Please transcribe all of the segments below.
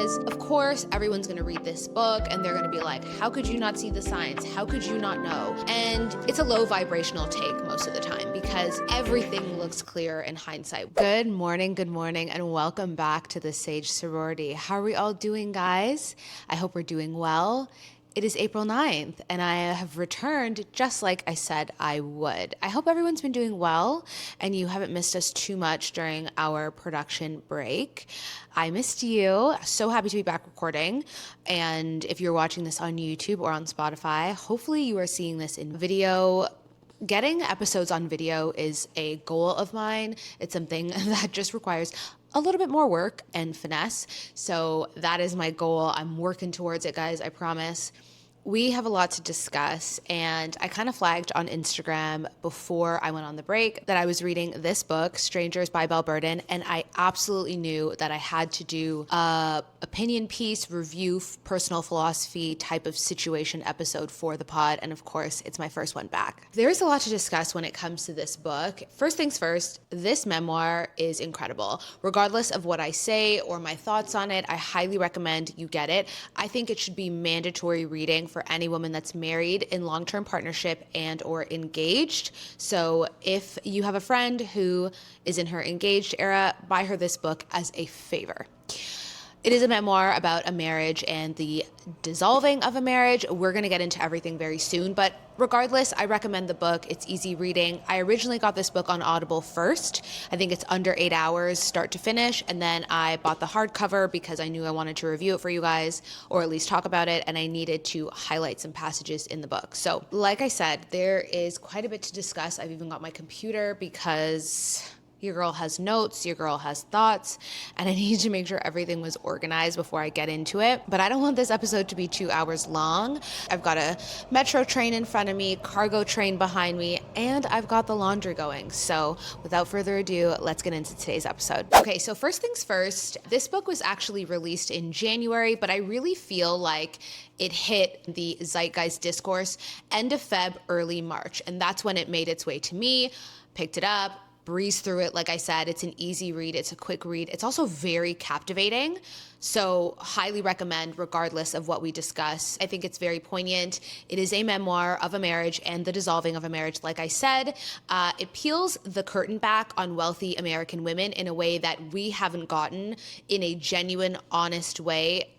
because of course everyone's gonna read this book and they're gonna be like, how could you not see the signs? How could you not know? And it's a low vibrational take most of the time because everything looks clear in hindsight. Good morning, and welcome back to the Sage Sorority. How are we all doing, guys? I hope we're doing well. It is April 9th, and I have returned just like I said I would. I hope everyone's been doing well, and you haven't missed us too much during our production break. I missed you. So happy to be back recording. And if you're watching this on YouTube or on Spotify, hopefully you are seeing this in video. Getting episodes on video is a goal of mine. It's something that just requires a little bit more work and finesse. So that is my goal. I'm working towards it, guys, I promise. We have a lot to discuss, and I kind of flagged on Instagram before I went on the break that I was reading this book, Strangers by Belle Burden, and I absolutely knew that I had to do a opinion piece, review, personal philosophy type of situation episode for the pod, and of course, it's my first one back. There's a lot to discuss when it comes to this book. First things first, this memoir is incredible. Regardless of what I say or my thoughts on it, I highly recommend you get it. I think it should be mandatory reading for any woman that's married, in long-term partnership, and or engaged. So if you have a friend who is in her engaged era, buy her this book as a favor. It is a memoir about a marriage and the dissolving of a marriage. We're going to get into everything very soon, but regardless, I recommend the book. It's easy reading. I originally got this book on Audible first. I think it's under 8 hours, start to finish, and then I bought the hardcover because I knew I wanted to review it for you guys, or at least talk about it, and I needed to highlight some passages in the book. So, like I said, there is quite a bit to discuss. I've even got my computer because your girl has notes, your girl has thoughts, and I need to make sure everything was organized before I get into it. But I don't want this episode to be 2 hours long. I've got a metro train in front of me, cargo train behind me, and I've got the laundry going. So without further ado, let's get into today's episode. Okay, so first things first, this book was actually released in January, but I really feel like it hit the zeitgeist discourse end of Feb, early March. And that's when it made its way to me, picked it up, breeze through it. Like I said, it's an easy read. It's a quick read. It's also very captivating. So highly recommend regardless of what we discuss. I think it's very poignant. It is a memoir of a marriage and the dissolving of a marriage. Like I said, it peels the curtain back on wealthy American women in a way that we haven't gotten in a genuine, honest way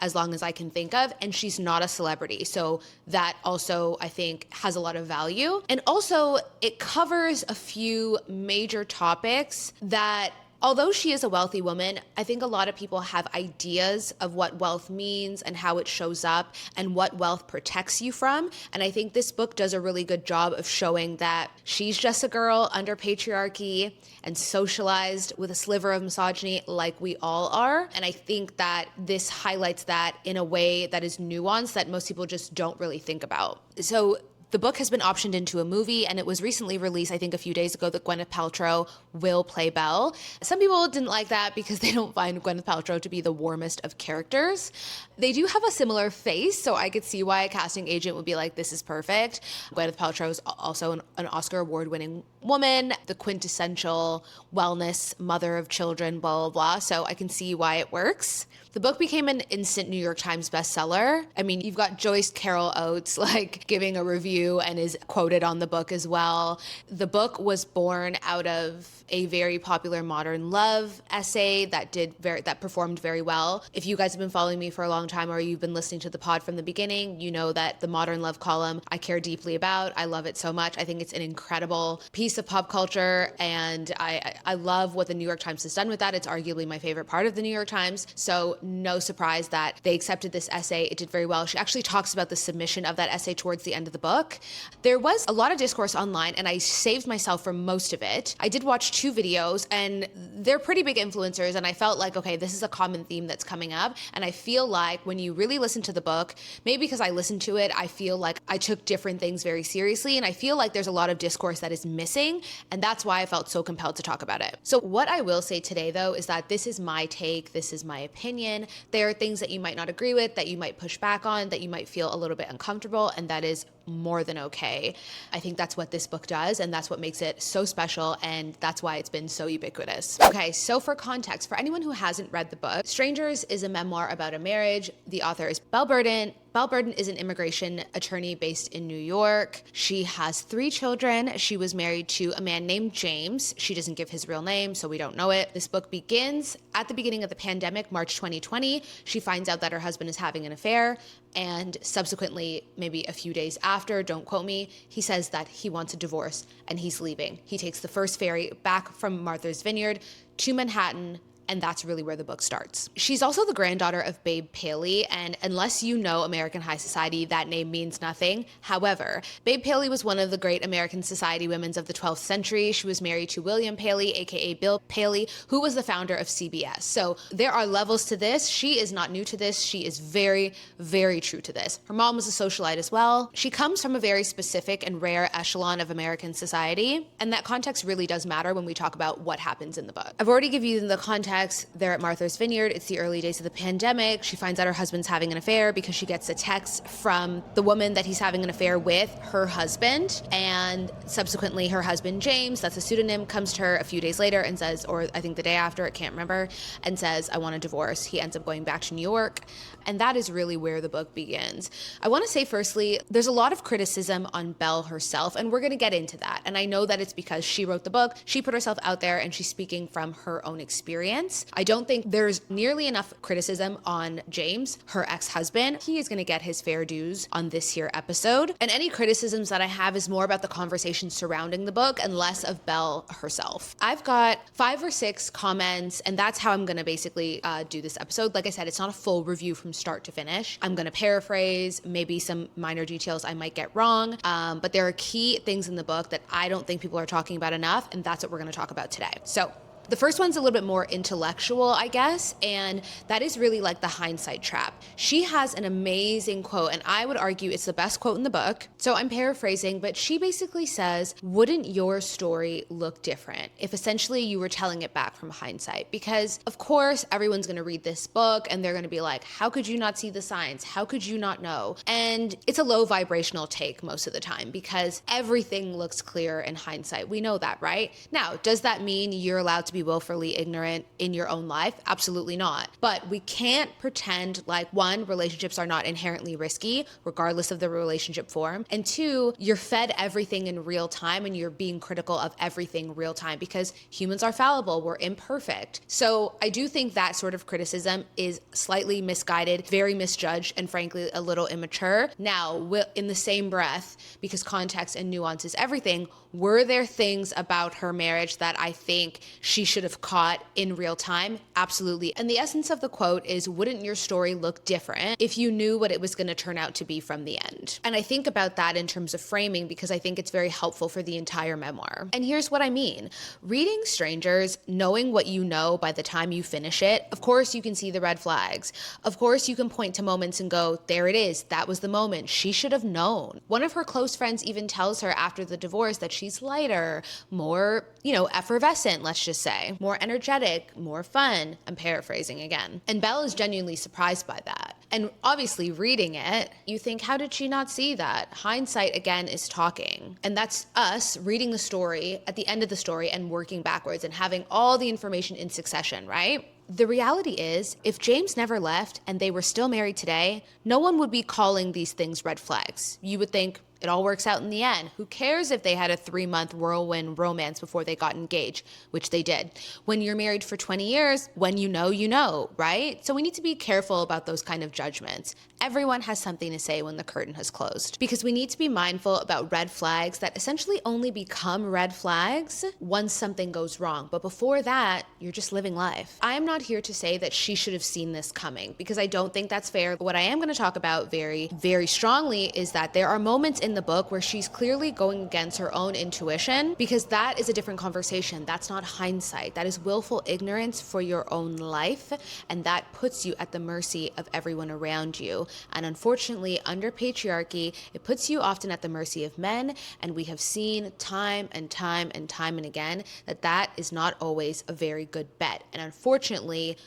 as long as I can think of, and she's not a celebrity. So that also, I think, has a lot of value. And also, it covers a few major topics that, although she is a wealthy woman, I think a lot of people have ideas of what wealth means and how it shows up and what wealth protects you from. And I think this book does a really good job of showing that she's just a girl under patriarchy and socialized with a sliver of misogyny like we all are. And I think that this highlights that in a way that is nuanced that most people just don't really think about. So the book has been optioned into a movie, and it was recently released, I think a few days ago, that Gwyneth Paltrow will play Belle. Some people didn't like that because they don't find Gwyneth Paltrow to be the warmest of characters. They do have a similar face, so I could see why a casting agent would be like, this is perfect. Gwyneth Paltrow is also an Oscar award-winning woman, the quintessential wellness mother of children, blah, blah, blah. So I can see why it works. The book became an instant New York Times bestseller. I mean, you've got Joyce Carol Oates giving a review and is quoted on the book as well. The book was born out of a very popular modern love essay that performed very well. If you guys have been following me for a long time or you've been listening to the pod from the beginning, you know that the modern love column I care deeply about. I love it so much. I think it's an incredible piece of pop culture, and I love what the New York Times has done with that. It's arguably my favorite part of the New York Times. So no surprise that they accepted this essay. It did very well. She actually talks about the submission of that essay towards the end of the book. There was a lot of discourse online, and I saved myself from most of it. I did watch 2 videos, and they're pretty big influencers, and I felt like, okay, this is a common theme that's coming up. And I feel like when you really listen to the book, maybe because I listened to it, I feel like I took different things very seriously, and I feel like there's a lot of discourse that is missing, and that's why I felt so compelled to talk about it. So what I will say today, though, is that this is my take, this is my opinion. There are things that you might not agree with, that you might push back on, that you might feel a little bit uncomfortable, and that is more than okay. I think that's what this book does, and that's what makes it so special, and that's why it's been so ubiquitous. Okay, so for context, for anyone who hasn't read the book, Strangers is a memoir about a marriage. The author is Belle Burden. Belle Burden is an immigration attorney based in New York. She has 3 children. She was married to a man named James. She doesn't give his real name, so we don't know it. This book begins at the beginning of the pandemic, March 2020. She finds out that her husband is having an affair, and subsequently, maybe a few days after, don't quote me, he says that he wants a divorce and he's leaving. He takes the first ferry back from Martha's Vineyard to Manhattan, and that's really where the book starts. She's also the granddaughter of Babe Paley, and unless you know American high society, that name means nothing. However, Babe Paley was one of the great American society women of the 12th century. She was married to William Paley, aka Bill Paley, who was the founder of CBS. So there are levels to this. She is not new to this. She is very, very true to this. Her mom was a socialite as well. She comes from a very specific and rare echelon of American society, and that context really does matter when we talk about what happens in the book. I've already given you the context. They're at Martha's Vineyard. It's the early days of the pandemic. She finds out her husband's having an affair because she gets a text from the woman that he's having an affair with, her husband. And subsequently, her husband, James, that's a pseudonym, comes to her a few days later and says, or I think the day after, I can't remember, and says, I want a divorce. He ends up going back to New York. And that is really where the book begins. I want to say, firstly, there's a lot of criticism on Belle herself, and we're going to get into that. And I know that it's because she wrote the book, she put herself out there, and she's speaking from her own experience. I don't think there's nearly enough criticism on James, her ex-husband. He is going to get his fair dues on this here episode. And any criticisms that I have is more about the conversation surrounding the book and less of Belle herself. I've got 5 or 6 comments, and that's how I'm going to basically do this episode. Like I said, it's not a full review from start to finish. I'm going to paraphrase, maybe some minor details I might get wrong, but there are key things in the book that I don't think people are talking about enough, and that's what we're going to talk about today. So the first one's a little bit more intellectual, I guess, and that is really like the hindsight trap. She has an amazing quote, and I would argue it's the best quote in the book. So I'm paraphrasing, but she basically says, wouldn't your story look different if essentially you were telling it back from hindsight? Because of course, everyone's going to read this book and they're going to be like, how could you not see the signs? How could you not know? And it's a low vibrational take most of the time because everything looks clear in hindsight. We know that, right? Now, does that mean you're allowed to be willfully ignorant in your own life? Absolutely not. But we can't pretend like, 1, relationships are not inherently risky, regardless of the relationship form. And 2, you're fed everything in real time and you're being critical of everything real time because humans are fallible, we're imperfect. So I do think that sort of criticism is slightly misguided, very misjudged, and frankly, a little immature. Now, in the same breath, because context and nuance is everything, were there things about her marriage that I think she should have caught in real time? Absolutely. And the essence of the quote is, wouldn't your story look different if you knew what it was going to turn out to be from the end? And I think about that in terms of framing because I think it's very helpful for the entire memoir. And here's what I mean. Reading Strangers, knowing what you know by the time you finish it, of course you can see the red flags. Of course you can point to moments and go, there it is. That was the moment. She should have known. One of her close friends even tells her after the divorce that she's lighter, more, effervescent, let's just say, more energetic, more fun. I'm paraphrasing again. And Belle is genuinely surprised by that. And obviously reading it, you think, how did she not see that? Hindsight, again, is talking. And that's us reading the story at the end of the story and working backwards and having all the information in succession, right? The reality is, if James never left and they were still married today, no one would be calling these things red flags. You would think, it all works out in the end. Who cares if they had a 3-month whirlwind romance before they got engaged, which they did. When you're married for 20 years, when you know, right? So we need to be careful about those kind of judgments. Everyone has something to say when the curtain has closed because we need to be mindful about red flags that essentially only become red flags once something goes wrong. But before that, you're just living life. I am not here to say that she should have seen this coming because I don't think that's fair. What I am going to talk about very, very strongly is that there are moments in the book where she's clearly going against her own intuition because that is a different conversation. That's not hindsight. That is willful ignorance for your own life, and that puts you at the mercy of everyone around you. And unfortunately, under patriarchy, it puts you often at the mercy of men, and we have seen time and time and time and again that that is not always a very good bet. And unfortunately,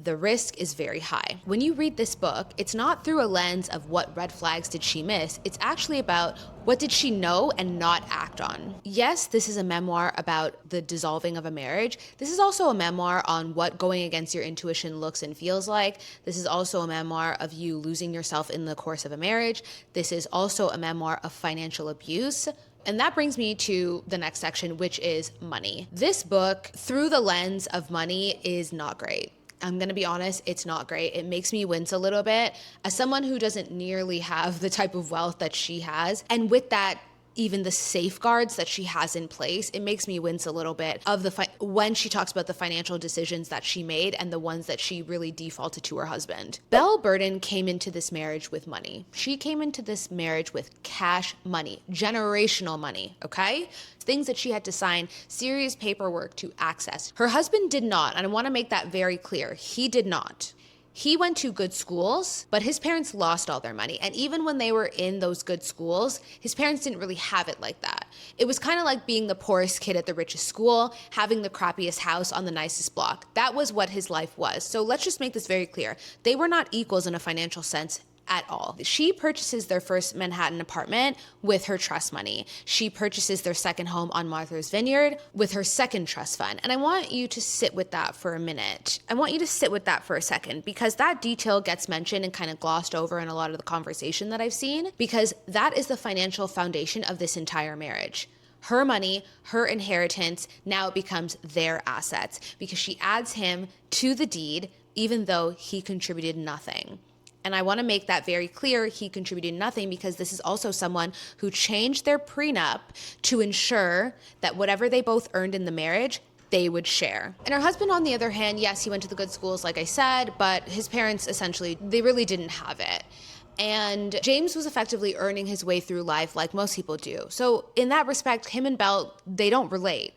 the risk is very high. When you read this book, it's not through a lens of what red flags did she miss. It's actually about what did she know and not act on. Yes, this is a memoir about the dissolving of a marriage. This is also a memoir on what going against your intuition looks and feels like. This is also a memoir of you losing yourself in the course of a marriage. This is also a memoir of financial abuse. And that brings me to the next section, which is money. This book, through the lens of money, is not great. I'm gonna be honest, it's not great. It makes me wince a little bit as someone who doesn't nearly have the type of wealth that she has. And with that, even the safeguards that she has in place, it makes me wince a little bit of when she talks about the financial decisions that she made and the ones that she really defaulted to her husband. Belle Burden came into this marriage with money. She came into this marriage with cash money, generational money, okay? Things that she had to sign serious paperwork to access. Her husband did not, and I want to make that very clear. He did not. He went to good schools, but his parents lost all their money. And even when they were in those good schools, his parents didn't really have it like that. It was kind of like being the poorest kid at the richest school, having the crappiest house on the nicest block. That was what his life was. So let's just make this very clear. They were not equals in a financial sense at all. She purchases their first Manhattan apartment with her trust money. She purchases their second home on Martha's Vineyard with her second trust fund. And I want you to sit with that for a minute. I want you to sit with that for a second, because that detail gets mentioned and kind of glossed over in a lot of the conversation that I've seen, because that is the financial foundation of this entire marriage. Her money, her inheritance, now it becomes their assets because she adds him to the deed, even though he contributed nothing. And I want to make that very clear. He contributed nothing because this is also someone who changed their prenup to ensure that whatever they both earned in the marriage, they would share. And her husband, on the other hand, yes, he went to the good schools, like I said, but his parents essentially, they really didn't have it. And James was effectively earning his way through life like most people do. So in that respect, him and Belle, they don't relate.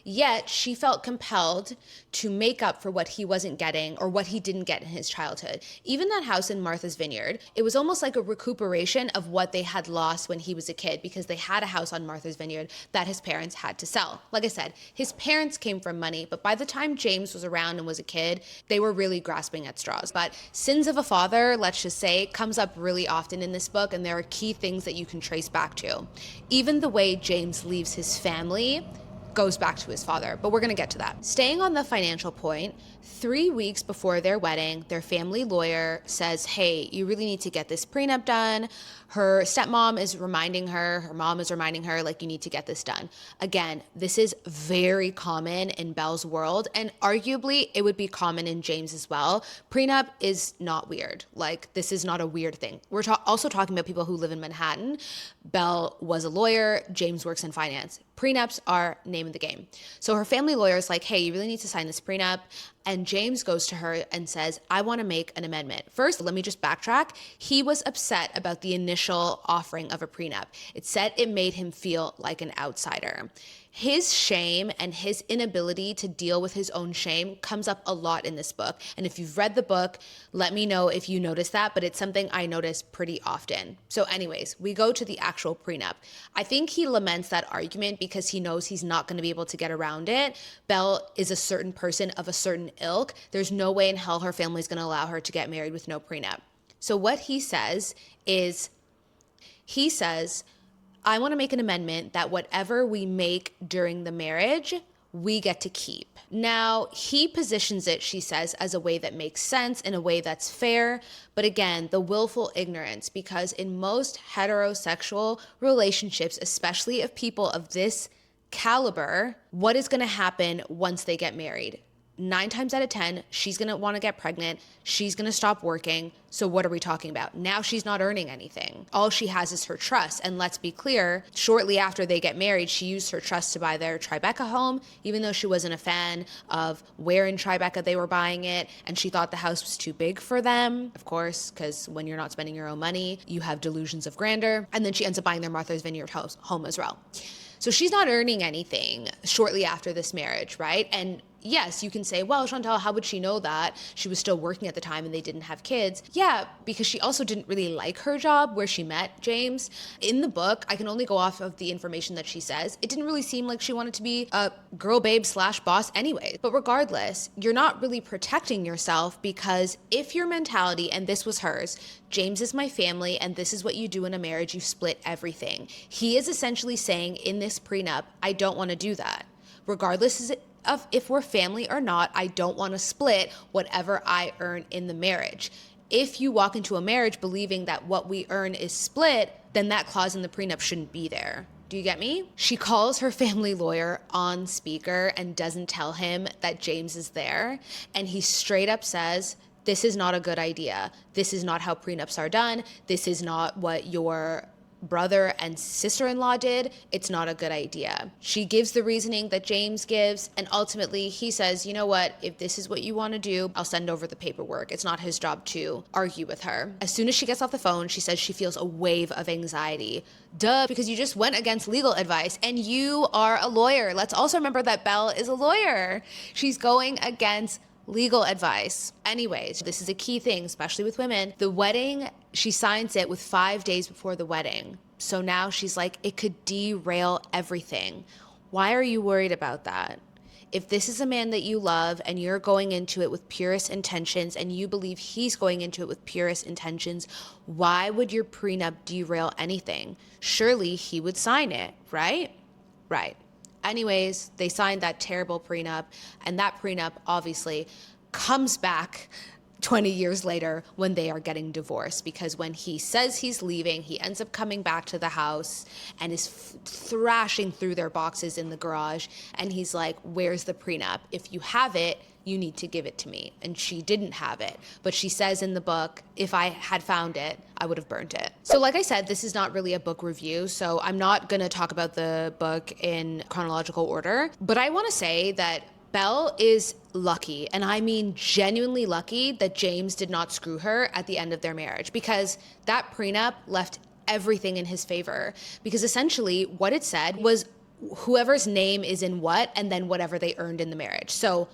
Yet she felt compelled to make up for what he wasn't getting or what he didn't get in his childhood. Even that house in Martha's Vineyard, it was almost like a recuperation of what they had lost when he was a kid, because they had a house on Martha's Vineyard that his parents had to sell. Like I said, his parents came from money, but by the time James was around and was a kid, they were really grasping at straws. But sins of a father, let's just say, comes up really often in this book, and there are key things that you can trace back to. Even the way James leaves his family goes back to his father, but we're gonna get to that. Staying on the financial point, 3 weeks before their wedding, their family lawyer says, hey, you really need to get this prenup done. Her stepmom is reminding her, her mom is reminding her, like, you need to get this done. Again, this is very common in Belle's world, and arguably it would be common in James as well. Prenup is not weird. Like, this is not a weird thing. We're also talking about people who live in Manhattan. Belle was a lawyer, James works in finance. Prenups are name of the game. So her family lawyer is like, hey, you really need to sign this prenup. And James goes to her and says, I want to make an amendment. First, let me just backtrack. He was upset about the initial offering of a prenup. It said it made him feel like an outsider. His shame and his inability to deal with his own shame comes up a lot in this book. And if you've read the book, let me know if you notice that, but it's something I notice pretty often. So anyways, we go to the actual prenup. I think he laments that argument because he knows he's not going to be able to get around it. Belle is a certain person of a certain ilk. There's no way in hell her family's going to allow her to get married with no prenup. So what he says is, I want to make an amendment that whatever we make during the marriage, we get to keep. Now, he positions it, she says, as a way that makes sense, in a way that's fair. But again, the willful ignorance, because in most heterosexual relationships, especially of people of this caliber, what is going to happen once they get married? 9 times out of 10, she's going to want to get pregnant. She's going to stop working. So what are we talking about? Now she's not earning anything. All she has is her trust. And let's be clear, shortly after they get married, she used her trust to buy their Tribeca home, even though she wasn't a fan of where in Tribeca they were buying it. And she thought the house was too big for them, of course, because when you're not spending your own money, you have delusions of grandeur. And then she ends up buying their Martha's Vineyard home as well. So she's not earning anything shortly after this marriage, right? And yes, you can say, well, Chantal, how would she know that? She was still working at the time and they didn't have kids. Yeah, because she also didn't really like her job where she met James. In the book, I can only go off of the information that she says. It didn't really seem like she wanted to be a girl babe / boss anyway. But regardless, you're not really protecting yourself, because if your mentality, and this was hers, James is my family and this is what you do in a marriage, you split everything. He is essentially saying in this prenup, I don't want to do that. Regardless of if we're family or not, I don't want to split whatever I earn in the marriage. If you walk into a marriage believing that what we earn is split, then that clause in the prenup shouldn't be there. Do you get me? She calls her family lawyer on speaker and doesn't tell him that James is there. And he straight up says, this is not a good idea. This is not how prenups are done. This is not what your brother and sister-in-law did. It's not a good idea. She gives the reasoning that James gives, and ultimately he says, you know what, if this is what you want to do, I'll send over the paperwork. It's not his job to argue with her. As soon as she gets off the phone, she says she feels a wave of anxiety. Duh, because you just went against legal advice and you are a lawyer. Let's also remember that Belle is a lawyer. She's going against legal advice. Anyways, this is a key thing, especially with women. The wedding, she signs it with 5 days before the wedding. So now she's like, it could derail everything. Why are you worried about that? If this is a man that you love and you're going into it with purest intentions and you believe he's going into it with purest intentions, why would your prenup derail anything? Surely he would sign it, right? Right. Anyways, they signed that terrible prenup, and that prenup obviously comes back 20 years later when they are getting divorced, because when he says he's leaving, he ends up coming back to the house and is thrashing through their boxes in the garage, and he's like, where's the prenup? If you have it, you need to give it to me. And she didn't have it. But she says in the book, if I had found it, I would have burnt it. So like I said, this is not really a book review, so I'm not going to talk about the book in chronological order. But I want to say that Belle is lucky, and I mean genuinely lucky, that James did not screw her at the end of their marriage, because that prenup left everything in his favor. Because essentially what it said was whoever's name is in what, and then whatever they earned in the marriage. So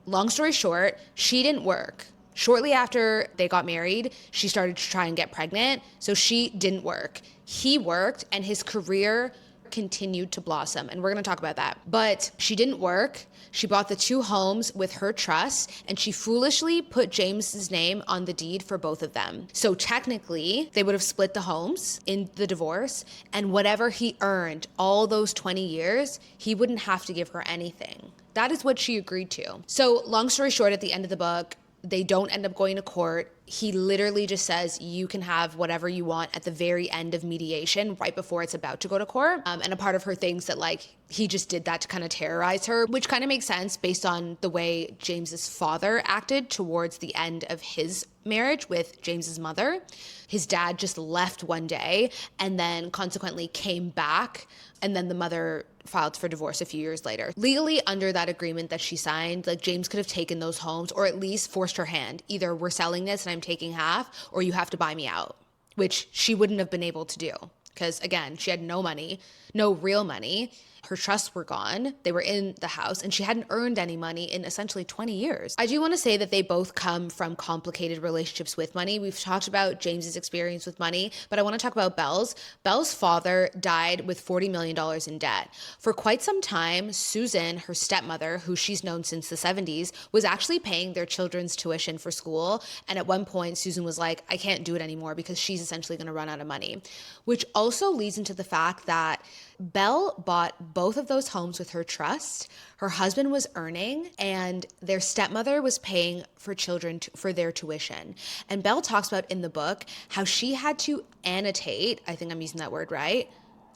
long story short, she didn't work. Shortly after they got married, she started to try and get pregnant, so she didn't work. He worked, and his career continued to blossom, and we're going to talk about that. But she didn't work. She bought the 2 homes with her trust, and she foolishly put James's name on the deed for both of them. So technically, they would have split the homes in the divorce, and whatever he earned all those 20 years, he wouldn't have to give her anything. That is what she agreed to. So long story short, at the end of the book, they don't end up going to court. He literally just says, you can have whatever you want at the very end of mediation, right before it's about to go to court. And a part of her thinks that like he just did that to kind of terrorize her, which kind of makes sense based on the way James's father acted towards the end of his marriage with James's mother. His dad just left one day and then consequently came back, and then the mother filed for divorce a few years later. Legally, under that agreement that she signed, like James could have taken those homes or at least forced her hand. Either we're selling this and I'm taking half, or you have to buy me out, which she wouldn't have been able to do. Because again, she had no money, no real money. Her trusts were gone. They were in the house, and she hadn't earned any money in essentially 20 years. I do want to say that they both come from complicated relationships with money. We've talked about James's experience with money, but I want to talk about Belle's. Belle's father died with $40 million in debt. For quite some time, Susan, her stepmother, who she's known since the 70s, was actually paying their children's tuition for school. And at one point, Susan was like, I can't do it anymore because she's essentially going to run out of money, which also leads into the fact that Belle bought both of those homes with her trust. Her husband was earning, and their stepmother was paying for children for their tuition. And Belle talks about in the book how she had to annotate, I think I'm using that word right,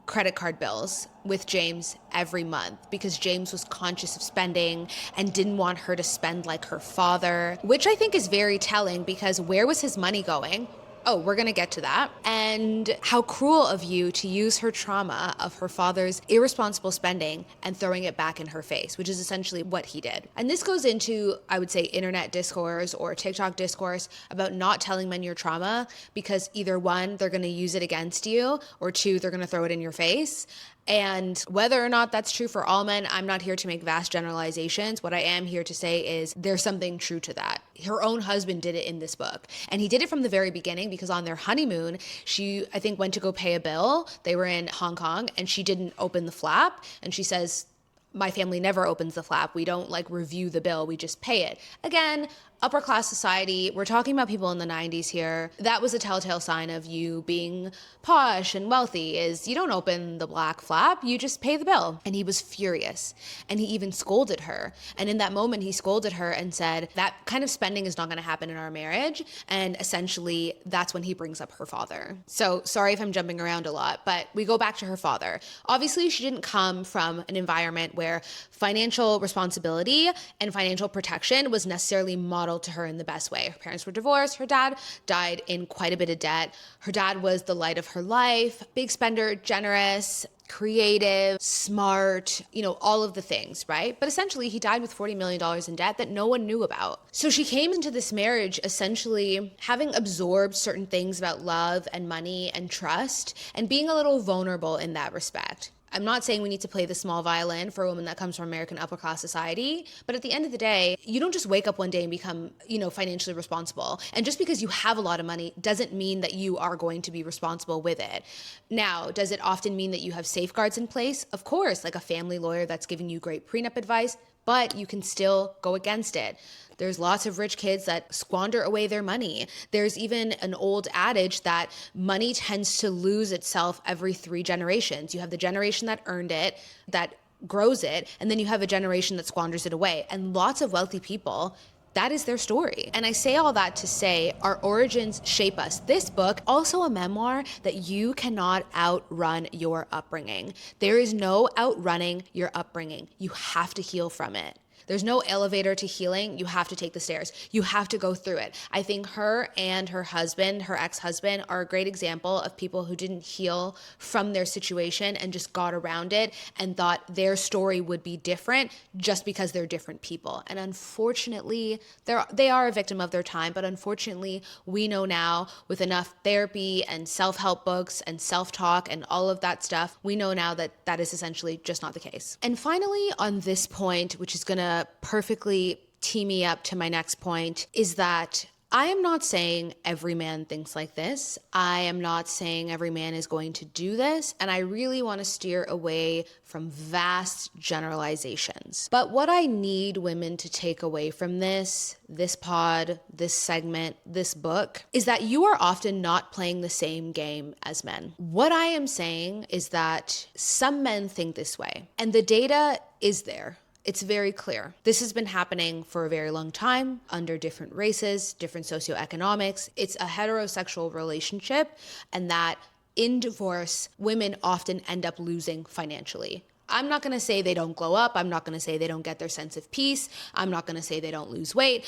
credit card bills with James every month because James was conscious of spending and didn't want her to spend like her father, which I think is very telling because where was his money going? Oh, we're going to get to that. And how cruel of you to use her trauma of her father's irresponsible spending and throwing it back in her face, which is essentially what he did. And this goes into, I would say, internet discourse or TikTok discourse about not telling men your trauma because either one, they're going to use it against you, or two, they're going to throw it in your face. And whether or not that's true for all men, I'm not here to make vast generalizations. What I am here to say is there's something true to that. Her own husband did it in this book. And he did it from the very beginning because on their honeymoon, she, I think, went to go pay a bill. They were in Hong Kong and she didn't open the flap. And she says, my family never opens the flap. We don't like review the bill. We just pay it. Again, upper class society. We're talking about people in the 90s here. That was a telltale sign of you being posh and wealthy is you don't open the black flap. You just pay the bill. And he was furious. And he even scolded her. And in that moment, he scolded her and said, that kind of spending is not going to happen in our marriage. And essentially, that's when he brings up her father. So sorry if I'm jumping around a lot, but we go back to her father. Obviously, she didn't come from an environment where financial responsibility and financial protection was necessarily modeled to her in the best way. Her parents were divorced. Her dad died in quite a bit of debt. Her dad was the light of her life, big spender, generous, creative, smart, all of the things, right? But essentially he died with $40 million in debt that no one knew about. So she came into this marriage essentially having absorbed certain things about love and money and trust and being a little vulnerable in that respect. I'm not saying we need to play the small violin for a woman that comes from American upper class society, but at the end of the day, you don't just wake up one day and become, financially responsible. And just because you have a lot of money doesn't mean that you are going to be responsible with it. Now, does it often mean that you have safeguards in place? Of course, like a family lawyer that's giving you great prenup advice, but you can still go against it. There's lots of rich kids that squander away their money. There's even an old adage that money tends to lose itself every 3 generations. You have the generation that earned it, that grows it, and then you have a generation that squanders it away. And lots of wealthy people, that is their story. And I say all that to say our origins shape us. This book, also a memoir that you cannot outrun your upbringing. There is no outrunning your upbringing. You have to heal from it. There's no elevator to healing. You have to take the stairs. You have to go through it. I think her and her husband, her ex-husband, are a great example of people who didn't heal from their situation and just got around it and thought their story would be different just because they're different people. And unfortunately, they are a victim of their time. But unfortunately, we know now with enough therapy and self-help books and self-talk and all of that stuff, we know now that that is essentially just not the case. And finally, on this point, which is going to perfectly tee me up to my next point, is that I am not saying every man thinks like this. I am not saying every man is going to do this. And I really want to steer away from vast generalizations. But what I need women to take away from this pod, this segment, this book, is that you are often not playing the same game as men. What I am saying is that some men think this way, and the data is there. It's very clear. This has been happening for a very long time under different races, different socioeconomics. It's a heterosexual relationship, and that in divorce, women often end up losing financially. I'm not going to say they don't glow up. I'm not going to say they don't get their sense of peace. I'm not going to say they don't lose weight.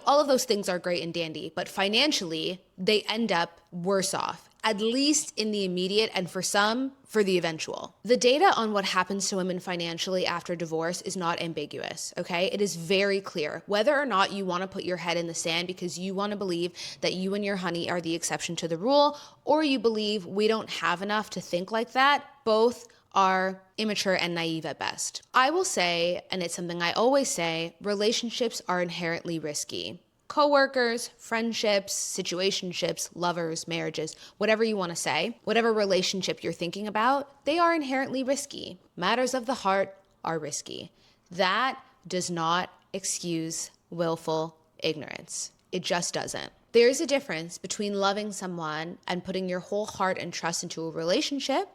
All of those things are great and dandy, but financially, they end up worse off, at least in the immediate, and for some, for the eventual. The data on what happens to women financially after divorce is not ambiguous, okay? It is very clear. Whether or not you want to put your head in the sand because you want to believe that you and your honey are the exception to the rule, or you believe we don't have enough to think like that, both are immature and naive at best. I will say, and it's something I always say, relationships are inherently risky. Coworkers, friendships, situationships, lovers, marriages, whatever you want to say, whatever relationship you're thinking about, they are inherently risky. Matters of the heart are risky. That does not excuse willful ignorance. It just doesn't. There is a difference between loving someone and putting your whole heart and trust into a relationship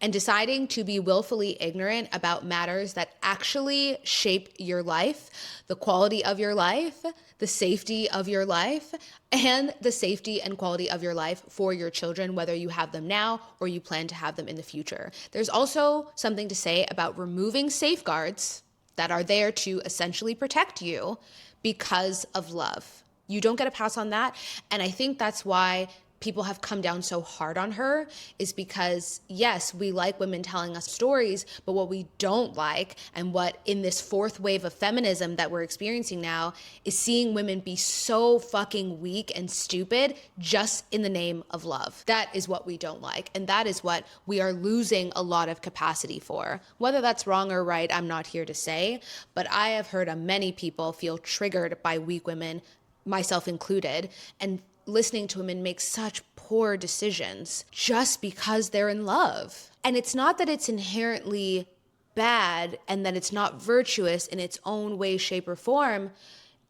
and deciding to be willfully ignorant about matters that actually shape your life, the quality of your life, the safety of your life, and the safety and quality of your life for your children, whether you have them now or you plan to have them in the future. There's also something to say about removing safeguards that are there to essentially protect you because of love. You don't get a pass on that. And I think that's why people have come down so hard on her is because, yes, we like women telling us stories, but what we don't like, and what in this fourth wave of feminism that we're experiencing now, is seeing women be so fucking weak and stupid just in the name of love. That is what we don't like, and that is what we are losing a lot of capacity for. Whether that's wrong or right, I'm not here to say, but I have heard many people feel triggered by weak women, myself included, and listening to women make such poor decisions just because they're in love. And it's not that it's inherently bad and that it's not virtuous in its own way, shape, or form.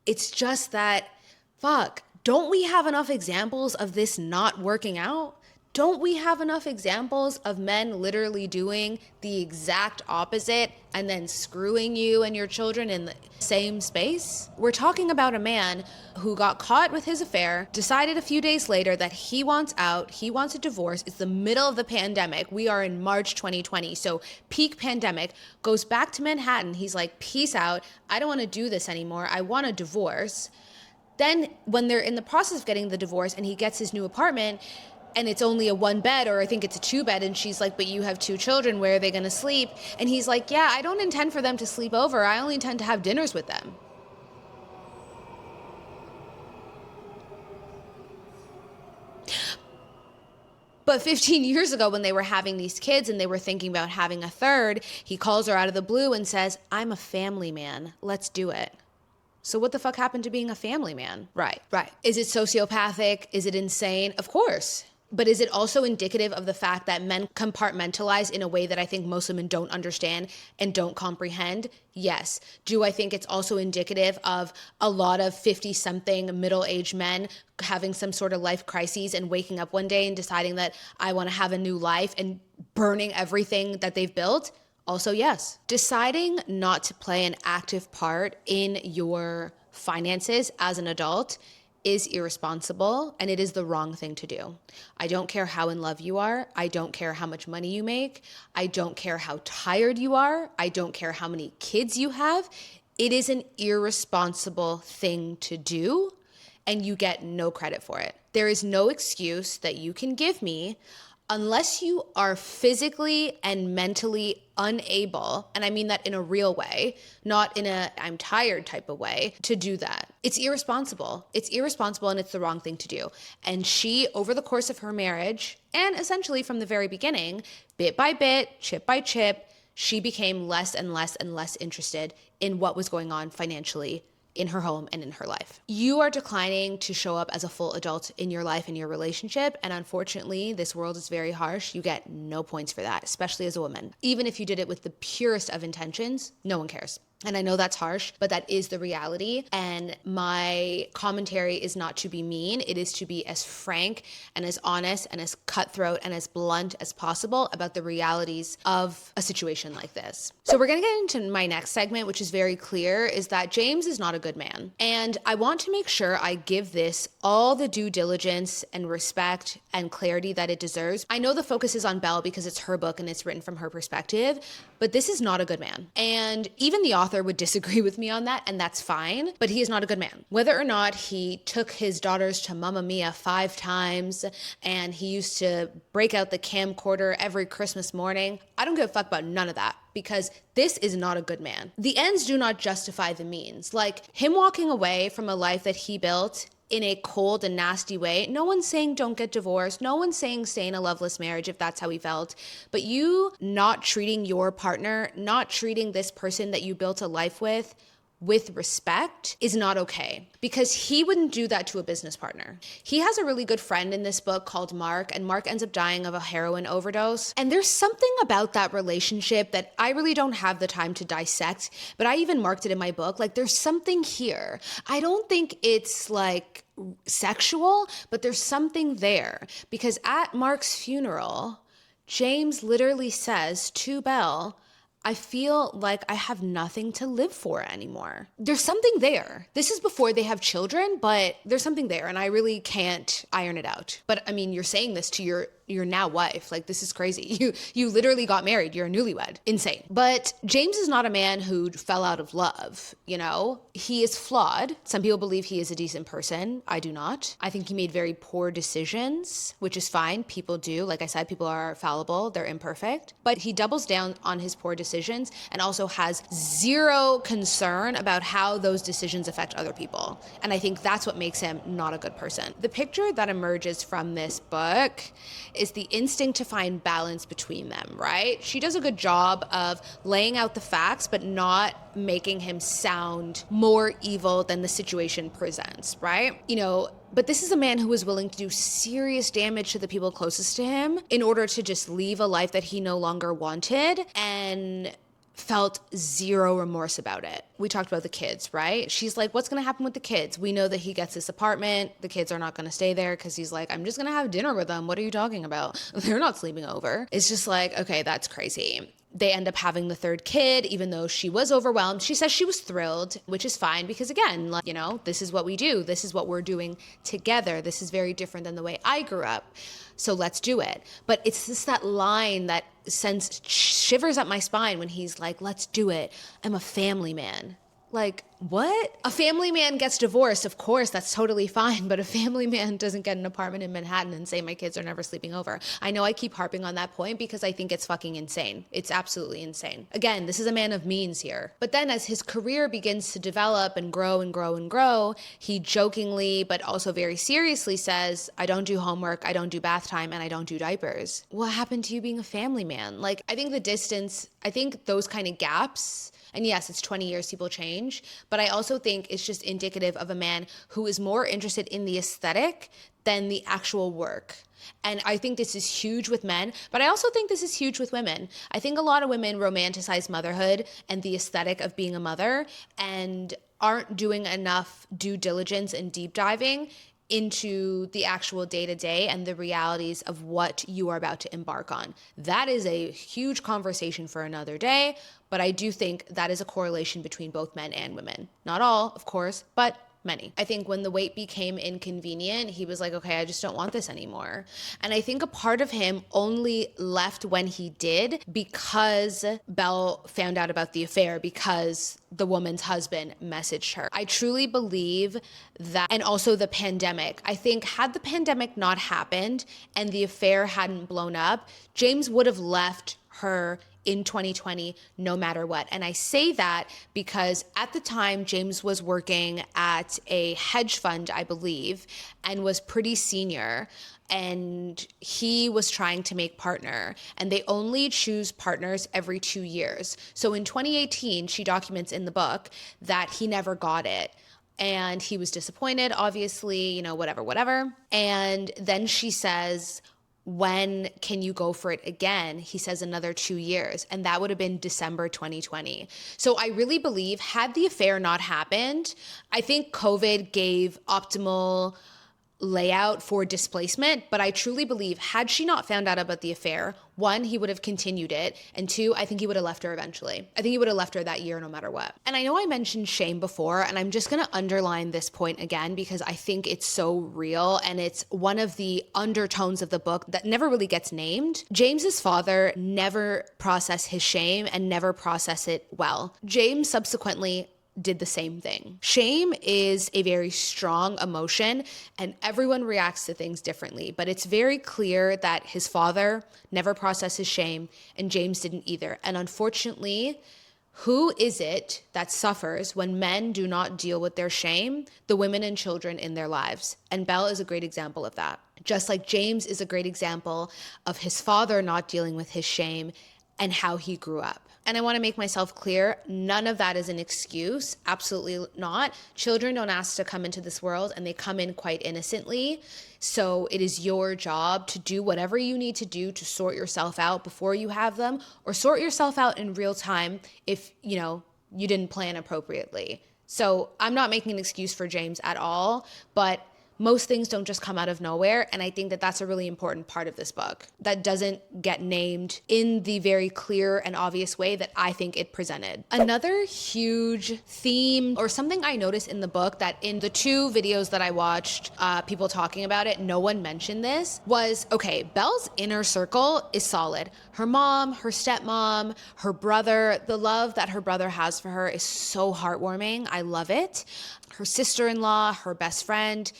It's just that, fuck, don't we have enough examples of this not working out? Don't we have enough examples of men literally doing the exact opposite and then screwing you and your children in the same space? We're talking about a man who got caught with his affair, decided a few days later that he wants out, he wants a divorce. It's the middle of the pandemic. We are in March 2020, so peak pandemic. Goes back to Manhattan. He's like, peace out. I don't want to do this anymore. I want a divorce. Then when they're in the process of getting the divorce and he gets his new apartment, and it's only a 1 bed, or I think it's a 2 bed, and she's like, but you have 2 children, where are they gonna sleep? And he's like, yeah, I don't intend for them to sleep over. I only intend to have dinners with them. But 15 years ago, when they were having these kids and they were thinking about having a third, he calls her out of the blue and says, I'm a family man. Let's do it. So what the fuck happened to being a family man? Right. Is it sociopathic? Is it insane? Of course. But is it also indicative of the fact that men compartmentalize in a way that I think most women don't understand and don't comprehend? Yes. Do I think it's also indicative of a lot of 50-something middle-aged men having some sort of life crises and waking up one day and deciding that I want to have a new life and burning everything that they've built? Also, yes. Deciding not to play an active part in your finances as an adult is irresponsible, and it is the wrong thing to do. I don't care how in love you are. I don't care how much money you make. I don't care how tired you are. I don't care how many kids you have. It is an irresponsible thing to do, and you get no credit for it. There is no excuse that you can give me unless you are physically and mentally unable, and I mean that in a real way, not in a I'm tired type of way, to do that. It's irresponsible. It's irresponsible, and it's the wrong thing to do. And she, over the course of her marriage, and essentially from the very beginning, bit by bit, chip by chip, she became less and less and less interested in what was going on financially in her home and in her life. You are declining to show up as a full adult in your life and your relationship, and unfortunately, this world is very harsh. You get no points for that, especially as a woman. Even if you did it with the purest of intentions, no one cares. And I know that's harsh, but that is the reality. And my commentary is not to be mean. It is to be as frank and as honest and as cutthroat and as blunt as possible about the realities of a situation like this. So we're going to get into my next segment, which is very clear, is that James is not a good man. And I want to make sure I give this all the due diligence and respect and clarity that it deserves. I know the focus is on Belle because it's her book and it's written from her perspective, but this is not a good man. And even the author would disagree with me on that, and that's fine, but he is not a good man. Whether or not he took his daughters to Mamma Mia 5 times and he used to break out the camcorder every Christmas morning, I don't give a fuck about none of that, because this is not a good man. The ends do not justify the means. Like him walking away from a life that he built in a cold and nasty way. No one's saying don't get divorced. No one's saying stay in a loveless marriage if that's how he felt. But you not treating your partner, not treating this person that you built a life with respect is not okay, because he wouldn't do that to a business partner. He has a really good friend in this book called Mark, and Mark ends up dying of a heroin overdose. And there's something about that relationship that I really don't have the time to dissect, but I even marked it in my book. Like there's something here. I don't think it's like sexual, but there's something there, because at Mark's funeral, James literally says to Belle, I feel like I have nothing to live for anymore. There's something there. This is before they have children, but there's something there, and I really can't iron it out. But I mean, you're saying this to your now wife. Like, this is crazy. You literally got married. You're a newlywed. Insane. But James is not a man who fell out of love, you know? He is flawed. Some people believe he is a decent person. I do not. I think he made very poor decisions, which is fine. People do. Like I said, people are fallible. They're imperfect. But he doubles down on his poor decisions and also has zero concern about how those decisions affect other people. And I think that's what makes him not a good person. The picture that emerges from this book is the instinct to find balance between them, right? She does a good job of laying out the facts, but not making him sound more evil than the situation presents, right? You know, but this is a man who was willing to do serious damage to the people closest to him in order to just leave a life that he no longer wanted, and felt zero remorse about it. We talked about the kids, right? She's like, what's going to happen with the kids? We know that he gets this apartment. The kids are not going to stay there because he's like, I'm just going to have dinner with them. What are you talking about? They're not sleeping over. It's just like, okay, that's crazy. They end up having the third kid, even though she was overwhelmed. She says she was thrilled, which is fine because, again, like, you know, this is what we do. This is what we're doing together. This is very different than the way I grew up. So let's do it. But it's just that line that sends shivers up my spine when he's like, let's do it. I'm a family man. Like, what? A family man gets divorced, of course, that's totally fine, but a family man doesn't get an apartment in Manhattan and say my kids are never sleeping over. I know I keep harping on that point because I think it's fucking insane. It's absolutely insane. Again, this is a man of means here. But then as his career begins to develop and grow and grow and grow, he jokingly, but also very seriously says, I don't do homework, I don't do bath time, and I don't do diapers. What happened to you being a family man? Like, I think the distance, I think those kind of gaps, and yes, it's 20 years, people change, but I also think it's just indicative of a man who is more interested in the aesthetic than the actual work. And I think this is huge with men, but I also think this is huge with women. I think a lot of women romanticize motherhood and the aesthetic of being a mother and aren't doing enough due diligence and deep diving into the actual day-to-day and the realities of what you are about to embark on. That is a huge conversation for another day, but I do think that is a correlation between both men and women. Not all, of course, but many. I think when the wait became inconvenient, he was like, okay, I just don't want this anymore. And I think a part of him only left when he did because Belle found out about the affair, because the woman's husband messaged her. I truly believe that, and also the pandemic. I think had the pandemic not happened and the affair hadn't blown up, James would have left her in 2020, no matter what. And I say that because at the time, James was working at a hedge fund, I believe, and was pretty senior. And he was trying to make partner, and they only choose partners every 2 years. So in 2018, she documents in the book that he never got it. And he was disappointed, obviously, you know, whatever. And then she says, when can you go for it again? He says another 2 years, and that would have been December 2020. So I really believe had the affair not happened, I think COVID gave optimal layout for displacement, but I truly believe had she not found out about the affair, one, he would have continued it, and two, I think he would have left her eventually. I think he would have left her that year no matter what. And I know I mentioned shame before, and I'm just gonna underline this point again because I think it's so real, and it's one of the undertones of the book that never really gets named. James's father never processed his shame and never processed it well. James subsequently did the same thing. Shame is a very strong emotion and everyone reacts to things differently, but it's very clear that his father never processed his shame and James didn't either. And unfortunately, who is it that suffers when men do not deal with their shame? The women and children in their lives. And Belle is a great example of that. Just like James is a great example of his father not dealing with his shame and how he grew up. And I want to make myself clear, none of that is an excuse. Absolutely not. Children don't ask to come into this world and they come in quite innocently. So it is your job to do whatever you need to do to sort yourself out before you have them, or sort yourself out in real time if, you didn't plan appropriately. So I'm not making an excuse for James at all, but most things don't just come out of nowhere. And I think that that's a really important part of this book that doesn't get named in the very clear and obvious way that I think it presented. Another huge theme or something I noticed in the book that in the 2 videos that I watched, people talking about it, no one mentioned this, was, okay, Belle's inner circle is solid. Her mom, her stepmom, her brother, the love that her brother has for her is so heartwarming. I love it. Her sister-in-law, her best friend,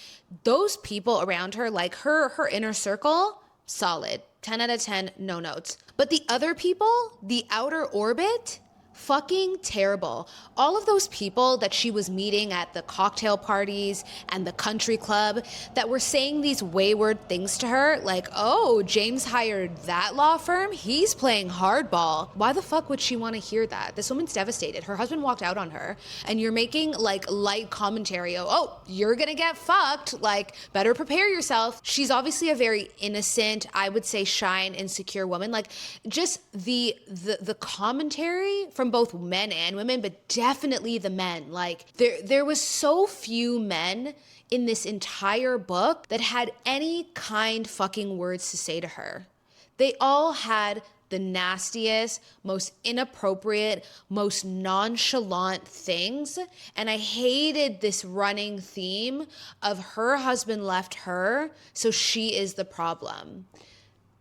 those people around her, like her inner circle, solid. 10 out of 10, no notes. But the other people, the outer orbit, fucking terrible. All of those people that she was meeting at the cocktail parties and the country club that were saying these wayward things to her, like, oh, James hired that law firm? He's playing hardball. Why the fuck would she want to hear that? This woman's devastated. Her husband walked out on her, and you're making like light commentary. Oh, you're gonna get fucked. Like, better prepare yourself. She's obviously a very innocent, I would say shy and insecure woman. Like, just the commentary from both men and women, but definitely the men. Like, there was so few men in this entire book that had any kind fucking words to say to her. They all had the nastiest, most inappropriate, most nonchalant things. And I hated this running theme of her husband left her, so she is the problem.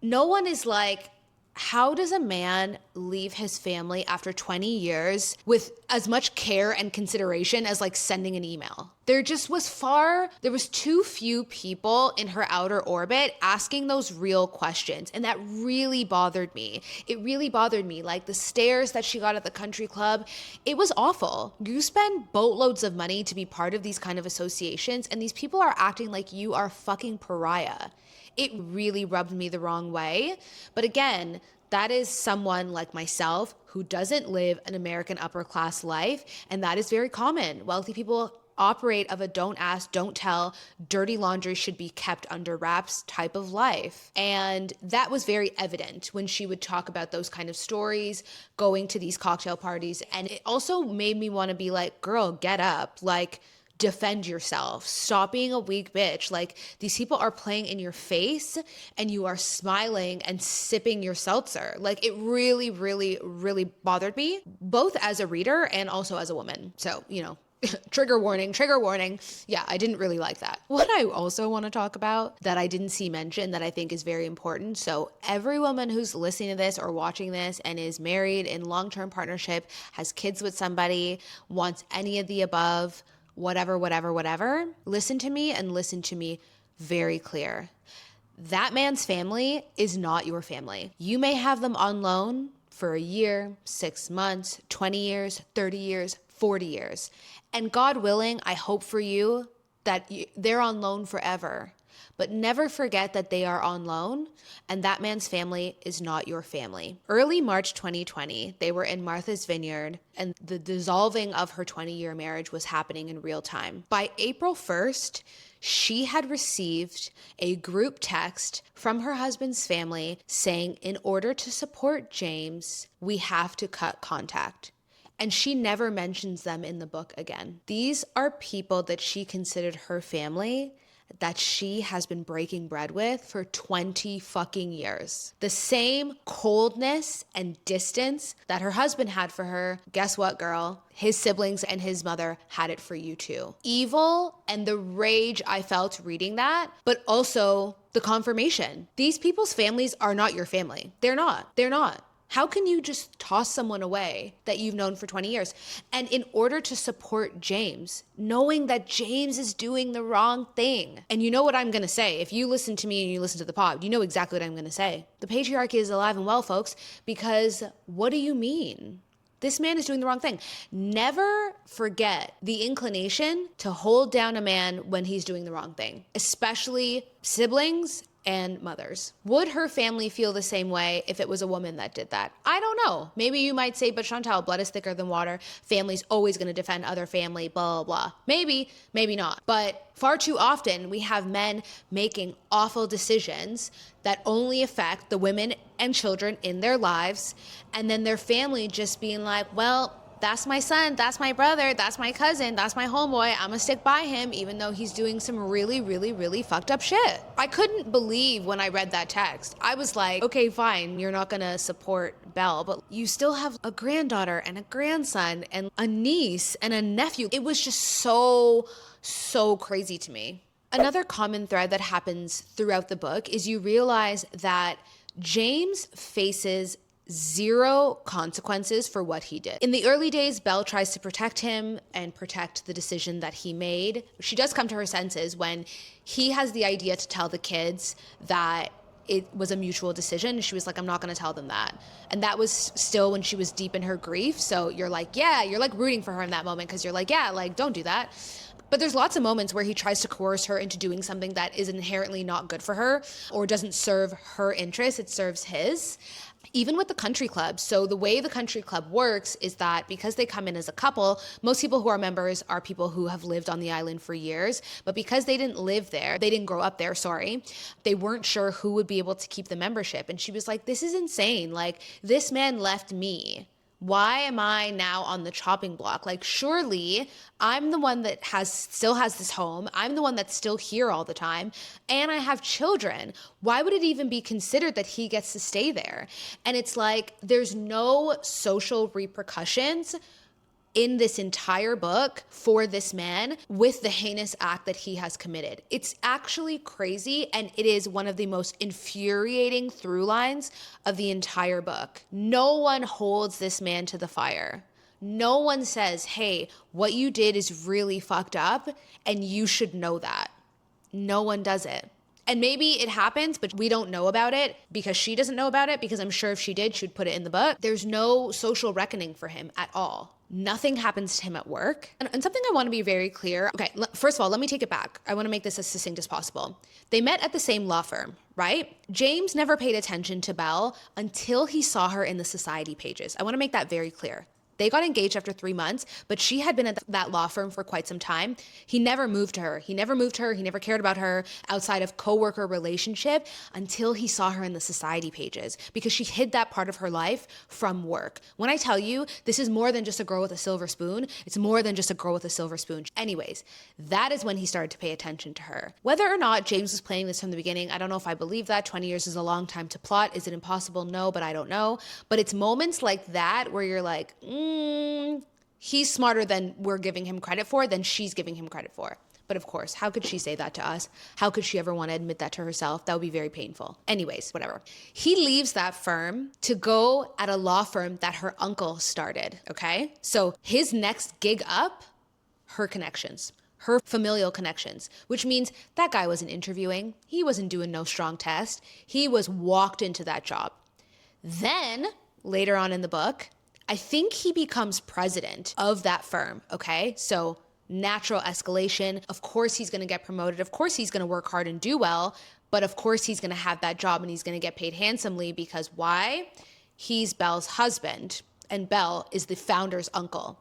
No one is like, how does a man leave his family after 20 years with as much care and consideration as like sending an email? There was too few people in her outer orbit asking those real questions. And that really bothered me. It really bothered me. Like the stares that she got at the country club, it was awful. You spend boatloads of money to be part of these kind of associations, and these people are acting like you are fucking pariah. It really rubbed me the wrong way. But again, that is someone like myself who doesn't live an American upper class life. And that is very common. Wealthy people operate of a don't ask, don't tell, dirty laundry should be kept under wraps type of life. And that was very evident when she would talk about those kind of stories, going to these cocktail parties. And it also made me want to be like, girl, get up. Like, defend yourself. Stop being a weak bitch. Like, these people are playing in your face and you are smiling and sipping your seltzer. Like, it really, really, really bothered me, both as a reader and also as a woman. So, you know, trigger warning, trigger warning. Yeah, I didn't really like that. What I also want to talk about that I didn't see mentioned that I think is very important. So every woman who's listening to this or watching this and is married in long-term partnership, has kids with somebody, wants any of the above, whatever, listen to me and listen to me very clear. That man's family is not your family. You may have them on loan for a year, 6 months, 20 years, 30 years, 40 years. And God willing, I hope for you that they're on loan forever. But never forget that they are on loan and that man's family is not your family. Early March 2020, they were in Martha's Vineyard and the dissolving of her 20-year marriage was happening in real time. By April 1st, she had received a group text from her husband's family saying, in order to support James, we have to cut contact. And she never mentions them in the book again. These are people that she considered her family, that she has been breaking bread with for 20 fucking years. The same coldness and distance that her husband had for her, guess what, girl? His siblings and his mother had it for you too. Evil and the rage I felt reading that, but also the confirmation. These people's families are not your family. They're not. How can you just toss someone away that you've known for 20 years? And in order to support James, knowing that James is doing the wrong thing. And you know what I'm going to say. If you listen to me and you listen to the pod, you know exactly what I'm going to say. The patriarchy is alive and well, folks, because what do you mean? This man is doing the wrong thing. Never forget the inclination to hold down a man when he's doing the wrong thing, especially siblings and mothers. Would her family feel the same way if it was a woman that did that? I don't know. Maybe you might say, but Chantal, blood is thicker than water. Family's always going to defend other family, blah, blah, blah. Maybe, maybe not. But far too often we have men making awful decisions that only affect the women and children in their lives, and then their family just being like, well, that's my son, that's my brother, that's my cousin, that's my homeboy. I'm gonna stick by him even though he's doing some really, really, really fucked up shit. I couldn't believe when I read that text. I was like, okay, fine, you're not gonna support Belle, but you still have a granddaughter and a grandson and a niece and a nephew. It was just so crazy to me. Another common thread that happens throughout the book is you realize that James faces zero consequences for what he did. In the early days, Belle tries to protect him and protect the decision that he made. She does come to her senses when he has the idea to tell the kids that it was a mutual decision. She was like, I'm not gonna tell them that. And that was still when she was deep in her grief. So you're like, yeah, you're like rooting for her in that moment because you're like, yeah, like don't do that. But there's lots of moments where he tries to coerce her into doing something that is inherently not good for her or doesn't serve her interests, it serves his. Even with the country club. So the way the country club works is that because they come in as a couple, most people who are members are people who have lived on the island for years. But because they didn't live there, they didn't grow up there, sorry, they weren't sure who would be able to keep the membership. And she was like, this is insane. Like, this man left me. Why am I now on the chopping block? Like, surely I'm the one that still has this home. I'm the one that's still here all the time. And I have children. Why would it even be considered that he gets to stay there? And it's like, there's no social repercussions in this entire book for this man with the heinous act that he has committed. It's actually crazy, and it is one of the most infuriating through lines of the entire book. No one holds this man to the fire. No one says, hey, what you did is really fucked up, and you should know that. No one does it. And maybe it happens, but we don't know about it because she doesn't know about it, because I'm sure if she did, she'd put it in the book. There's no social reckoning for him at all. Nothing happens to him at work. And something I want to be very clear. Okay, first of all, let me take it back. I want to make this as succinct as possible. They met at the same law firm, right? James never paid attention to Belle until he saw her in the society pages. I want to make that very clear. They got engaged after 3 months, but she had been at that law firm for quite some time. He never moved to her. He never cared about her outside of coworker relationship until he saw her in the society pages, because she hid that part of her life from work. When I tell you, this is more than just a girl with a silver spoon. It's more than just a girl with a silver spoon. Anyways, that is when he started to pay attention to her. Whether or not James was planning this from the beginning, I don't know if I believe that. 20 years is a long time to plot. Is it impossible? No, but I don't know. But it's moments like that where you're like, he's smarter than we're giving him credit for, than she's giving him credit for. But of course, how could she say that to us? How could she ever want to admit that to herself? That would be very painful. Anyways, whatever. He leaves that firm to go at a law firm that her uncle started, okay? So his next gig up, her connections, her familial connections, which means that guy wasn't interviewing. He wasn't doing no strong test. He was walked into that job. Then, later on in the book, I think he becomes president of that firm, okay? So natural escalation. Of course he's gonna get promoted. Of course he's gonna work hard and do well, but of course he's gonna have that job and he's gonna get paid handsomely, because why? He's Belle's husband, and Belle is the founder's uncle.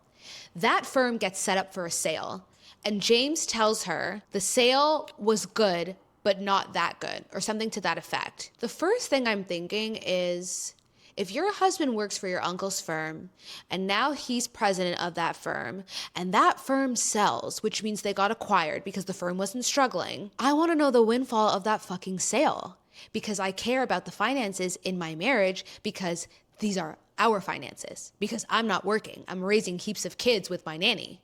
That firm gets set up for a sale, and James tells her the sale was good, but not that good, or something to that effect. The first thing I'm thinking is, if your husband works for your uncle's firm and now he's president of that firm and that firm sells, which means they got acquired because the firm wasn't struggling, I want to know the windfall of that fucking sale, because I care about the finances in my marriage, because these are our finances, because I'm not working. I'm raising heaps of kids with my nanny.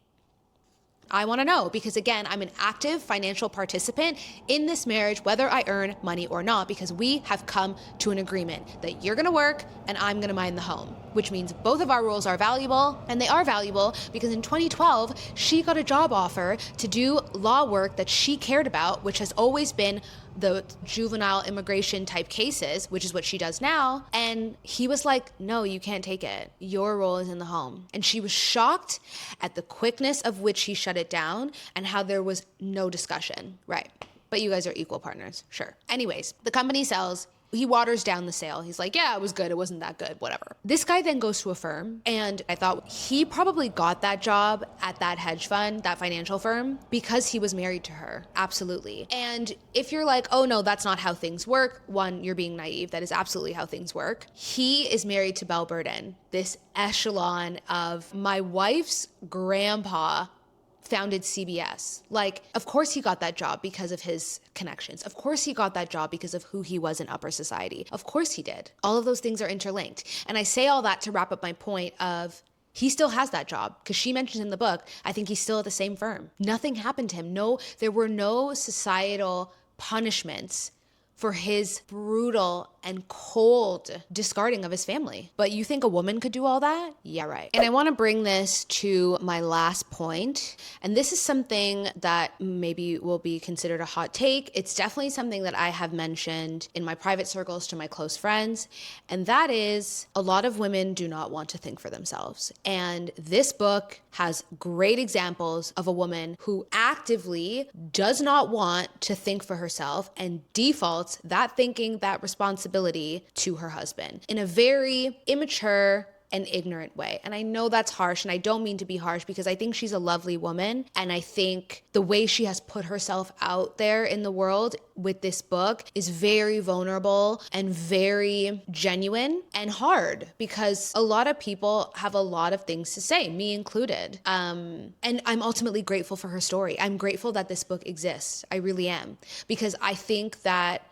I want to know, because again, I'm an active financial participant in this marriage, whether I earn money or not, because we have come to an agreement that you're going to work and I'm going to mind the home, which means both of our roles are valuable, and they are valuable because in 2012, she got a job offer to do law work that she cared about, which has always been the juvenile immigration type cases, which is what she does now. And he was like, no, you can't take it. Your role is in the home. And she was shocked at the quickness of which he shut it down and how there was no discussion. Right. But you guys are equal partners. Sure. Anyways, the company sells. he waters down the sale. He's like, yeah, it was good. It wasn't that good, whatever. This guy then goes to a firm, and I thought he probably got that job at that hedge fund, that financial firm, because he was married to her. Absolutely. And if you're like, oh no, that's not how things work, one, you're being naive. That is absolutely how things work. He is married to Belle Burden, this echelon of my wife's grandpa founded CBS. Like, of course he got that job because of his connections. Of course he got that job because of who he was in upper society. Of course he did. All of those things are interlinked. And I say all that to wrap up my point of he still has that job, because she mentions in the book, I think he's still at the same firm. Nothing happened to him. No, there were no societal punishments for his brutal and cold discarding of his family. But you think a woman could do all that? Yeah, right. And I want to bring this to my last point. And this is something that maybe will be considered a hot take. It's definitely something that I have mentioned in my private circles to my close friends. And that is, a lot of women do not want to think for themselves. And this book has great examples of a woman who actively does not want to think for herself and defaults that thinking, that responsibility to her husband in a very immature and ignorant way. And I know that's harsh, and I don't mean to be harsh, because I think she's a lovely woman. And I think the way she has put herself out there in the world with this book is very vulnerable and very genuine and hard, because a lot of people have a lot of things to say, me included. And I'm ultimately grateful for her story. I'm grateful that this book exists. I really am, because I think that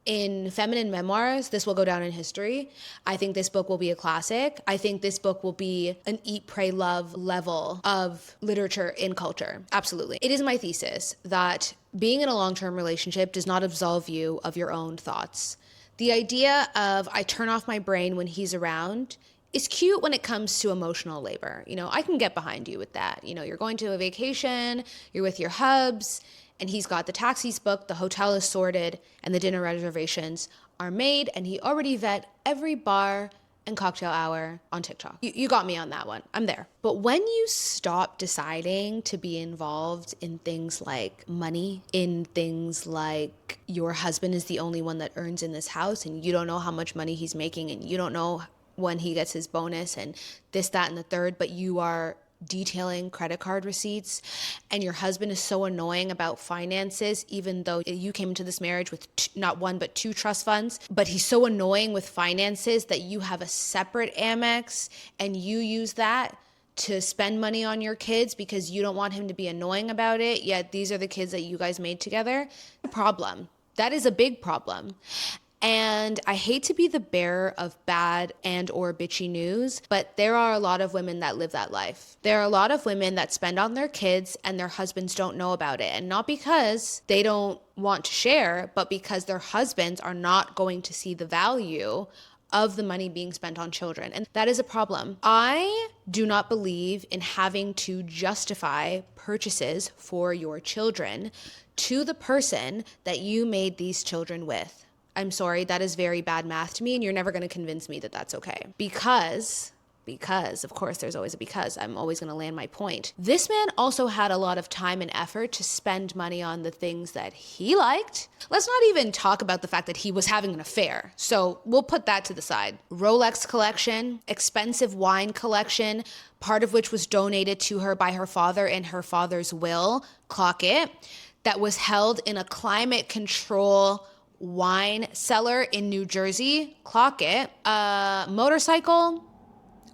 in feminine memoirs, this will go down in history. I think this book will be a classic. I think this book will be an eat, pray, love level of literature in culture. Absolutely. It is my thesis that being in a long-term relationship does not absolve you of your own thoughts. The idea of I turn off my brain when he's around is cute when it comes to emotional labor. You know, I can get behind you with that. You know, you're going to a vacation, you're with your hubs, and he's got the taxis booked, the hotel is sorted, and the dinner reservations are made, and he already vet every bar and cocktail hour on TikTok. You got me on that one. I'm there. But when you stop deciding to be involved in things like money, in things like your husband is the only one that earns in this house, and you don't know how much money he's making, and you don't know when he gets his bonus, and this, that, and the third, but you are detailing credit card receipts, and your husband is so annoying about finances, even though you came into this marriage with not one but two trust funds, but he's so annoying with finances that you have a separate Amex and you use that to spend money on your kids because you don't want him to be annoying about it, yet these are the kids that you guys made together. A problem. That is a big problem. And I hate to be the bearer of bad and or bitchy news, but there are a lot of women that live that life. There are a lot of women that spend on their kids and their husbands don't know about it. And not because they don't want to share, but because their husbands are not going to see the value of the money being spent on children. And that is a problem. I do not believe in having to justify purchases for your children to the person that you made these children with. I'm sorry, that is very bad math to me, and you're never going to convince me that that's okay. Because, of course, there's always a because. I'm always going to land my point. This man also had a lot of time and effort to spend money on the things that he liked. Let's not even talk about the fact that he was having an affair. So we'll put that to the side. Rolex collection, expensive wine collection, part of which was donated to her by her father in her father's will, clock it, that was held in a climate control wine cellar in New Jersey, clock it, a motorcycle,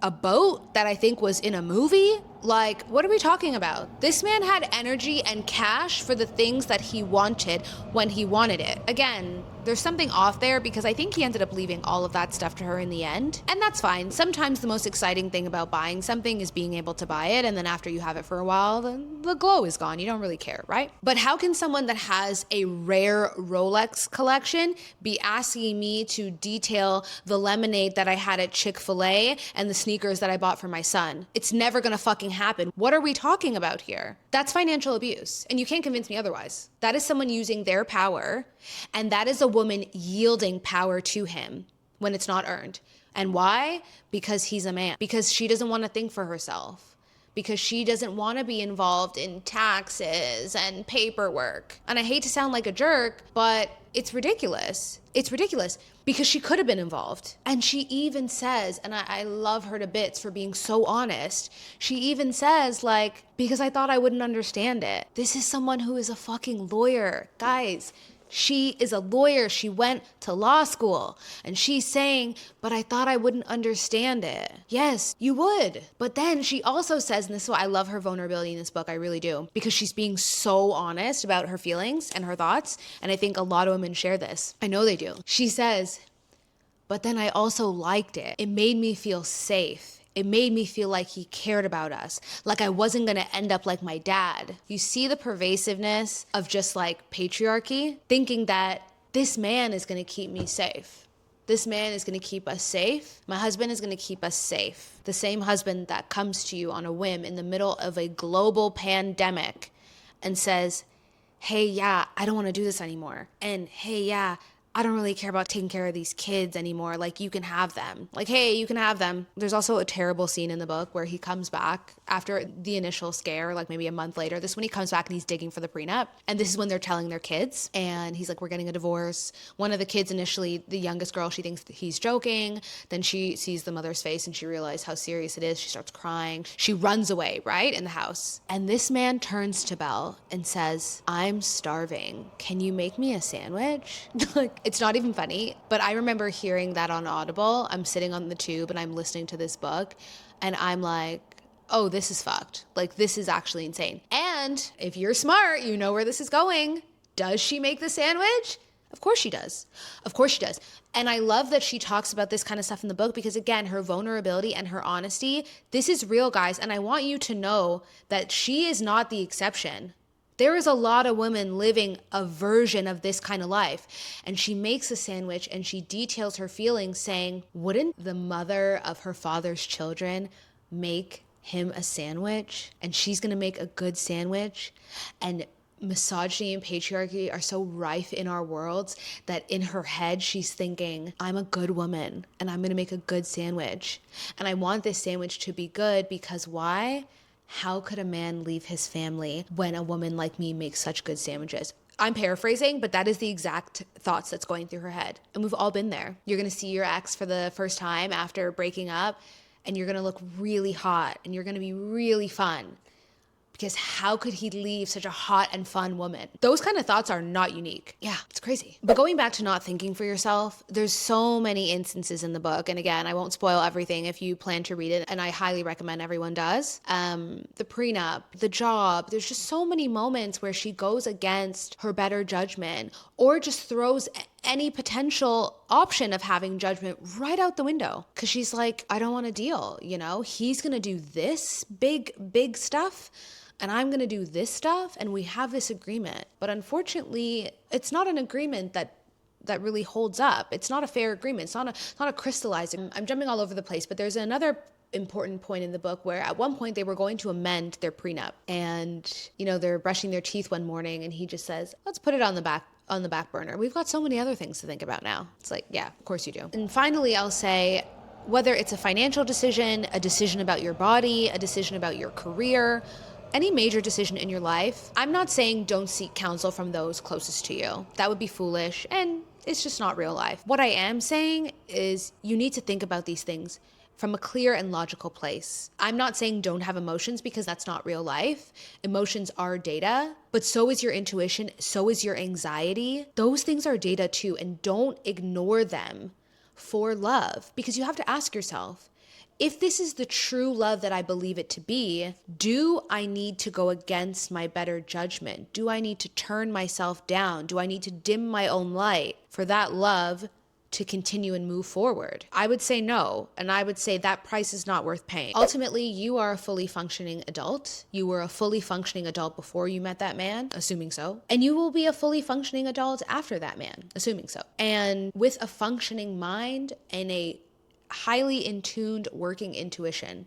a boat that I think was in a movie. Like, what are we talking about? This man had energy and cash for the things that he wanted when he wanted it. Again, there's something off there because I think he ended up leaving all of that stuff to her in the end. And that's fine. Sometimes the most exciting thing about buying something is being able to buy it. And then after you have it for a while, the glow is gone. You don't really care, right? But how can someone that has a rare Rolex collection be asking me to detail the lemonade that I had at Chick-fil-A and the sneakers that I bought for my son? It's never gonna fucking happen. What are we talking about here? That's financial abuse. And you can't convince me otherwise. That is someone using their power, and that is a woman yielding power to him when it's not earned. And why? Because he's a man. Because she doesn't want to think for herself. because she doesn't want to be involved in taxes and paperwork. And I hate to sound like a jerk, but it's ridiculous. It's ridiculous because she could have been involved. And she even says, and I love her to bits for being so honest, she even says, like, because I thought I wouldn't understand it. This is someone who is a fucking lawyer. Guys, she is a lawyer. She went to law school and she's saying, but I thought I wouldn't understand it. Yes, you would. But then she also says, and this is why I love her vulnerability in this book, I really do, because she's being so honest about her feelings and her thoughts. And I think a lot of women share this. I know they do. She says, but then I also liked it. It made me feel safe. It made me feel like he cared about us, like I wasn't gonna end up like my dad. You see the pervasiveness of just like patriarchy, thinking that this man is gonna keep me safe. This man is gonna keep us safe. My husband is gonna keep us safe. The same husband that comes to you on a whim in the middle of a global pandemic and says, hey, yeah, I don't wanna do this anymore. And hey, yeah, I don't really care about taking care of these kids anymore. Like, you can have them. Like, hey, you can have them. There's also a terrible scene in the book where he comes back after the initial scare, like maybe a month later. This is when he comes back and he's digging for the prenup. And this is when they're telling their kids. And he's like, we're getting a divorce. One of the kids initially, the youngest girl, she thinks that he's joking. Then she sees the mother's face and she realizes how serious it is. She starts crying. She runs away, right, in the house. And this man turns to Belle and says, I'm starving. Can you make me a sandwich? Like, it's not even funny, but I remember hearing that on Audible. I'm sitting on the tube and I'm listening to this book and I'm like, oh, this is fucked. Like, this is actually insane. And if you're smart, you know where this is going. Does she make the sandwich? Of course she does. Of course she does. And I love that she talks about this kind of stuff in the book because, again, her vulnerability and her honesty, this is real, guys. And I want you to know that she is not the exception. There is a lot of women living a version of this kind of life. And she makes a sandwich and she details her feelings saying, wouldn't the mother of her father's children make him a sandwich? And she's going to make a good sandwich. And misogyny and patriarchy are so rife in our worlds that in her head, she's thinking, I'm a good woman and I'm going to make a good sandwich. And I want this sandwich to be good because why? How could a man leave his family when a woman like me makes such good sandwiches? I'm paraphrasing, but that is the exact thoughts that's going through her head. And we've all been there. You're going to see your ex for the first time after breaking up, and you're going to look really hot, and you're going to be really fun. Because how could he leave such a hot and fun woman? Those kind of thoughts are not unique. Yeah, it's crazy. But going back to not thinking for yourself, there's so many instances in the book. And again, I won't spoil everything if you plan to read it. And I highly recommend everyone does. The prenup, the job, there's just so many moments where she goes against her better judgment or just throws any potential option of having judgment right out the window. Because she's like, I don't want to deal, you know? He's going to do this big stuff. And I'm going to do this stuff, and we have this agreement. But unfortunately, it's not an agreement that really holds up. It's not a fair agreement. It's not a crystallized. I'm jumping all over the place, but there's another important point in the book where at one point they were going to amend their prenup. And, you know, they're brushing their teeth one morning, and he just says, let's put it on the back burner. We've got so many other things to think about now. It's like, yeah, of course you do. And finally, I'll say, whether it's a financial decision, a decision about your body, a decision about your career, any major decision in your life, I'm not saying don't seek counsel from those closest to you. That would be foolish, and it's just not real life. What I am saying is you need to think about these things from a clear and logical place. I'm not saying don't have emotions because that's not real life. Emotions are data, but so is your intuition, so is your anxiety. Those things are data too, and don't ignore them for love, because you have to ask yourself, if this is the true love that I believe it to be, do I need to go against my better judgment? Do I need to turn myself down? Do I need to dim my own light for that love to continue and move forward? I would say no, and I would say that price is not worth paying. Ultimately, you are a fully functioning adult. You were a fully functioning adult before you met that man, assuming so. And you will be a fully functioning adult after that man, assuming so. And with a functioning mind and a highly in-tuned working intuition,